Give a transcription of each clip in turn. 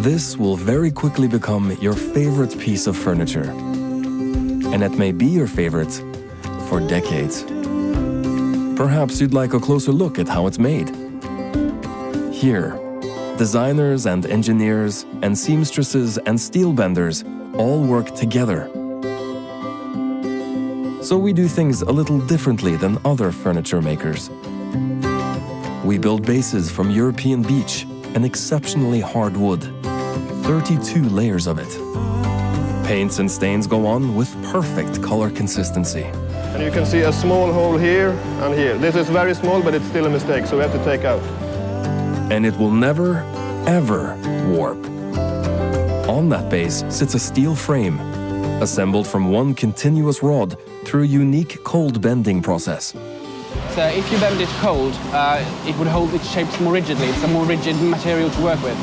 This will very quickly become your favorite piece of furniture. And it may be your favorite for decades. Perhaps you'd like a closer look at how it's made. Here, designers and engineers and seamstresses and steel benders all work together. So we do things a little differently than other furniture makers. We build bases from European beech and exceptionally hard wood, 32 layers of it. Paints and stains go on with perfect color consistency. And you can see a small hole here and here. This is very small, but it's still a mistake, so we have to take out. And it will never, ever warp. On that base sits a steel frame, assembled from one continuous rod through a unique cold bending process. So if you bend it cold, it would hold its shapes more rigidly. It's a more rigid material to work with.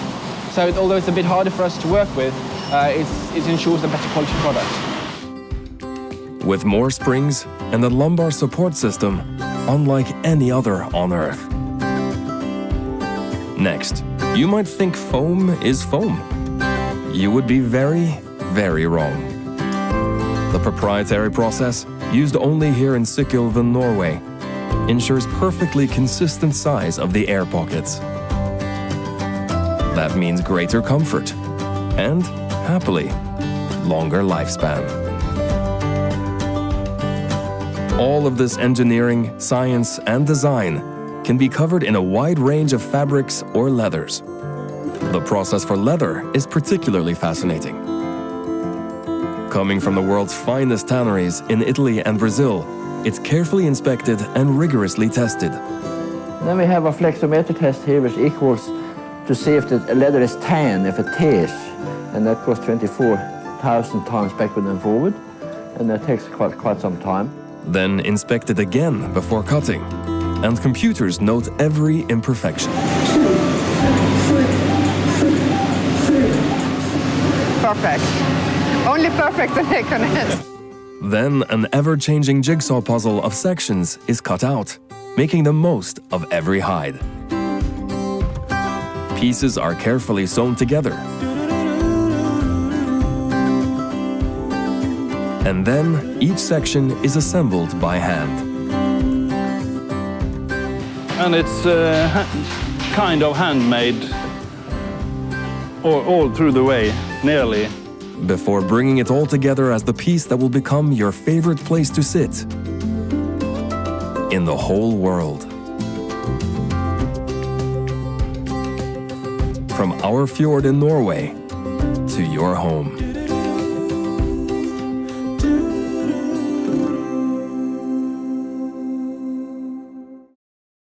So although it's a bit harder for us to work with, it ensures a better quality product. With more springs and a lumbar support system unlike any other on Earth. Next, you might think foam is foam. You would be very, very wrong. The proprietary process, used only here in Sykkylven, Norway, ensures perfectly consistent size of the air pockets. That means greater comfort and, happily, longer lifespan. All of this engineering, science, and design can be covered in a wide range of fabrics or leathers. The process for leather is particularly fascinating. Coming from the world's finest tanneries in Italy and Brazil, it's carefully inspected and rigorously tested. Then we have a flexometer test here which equals to see if the leather is tan, if it tears, and that goes 24,000 times backward and forward, and that takes quite some time. Then inspected again before cutting, and computers note every imperfection. Perfect. Only perfect in Ekornes. Then an ever-changing jigsaw puzzle of sections is cut out, making the most of every hide. Pieces are carefully sewn together. And then each section is assembled by hand. And it's kind of handmade all through the way, nearly. Before bringing it all together as the piece that will become your favorite place to sit in the whole world. From our fjord in Norway to your home.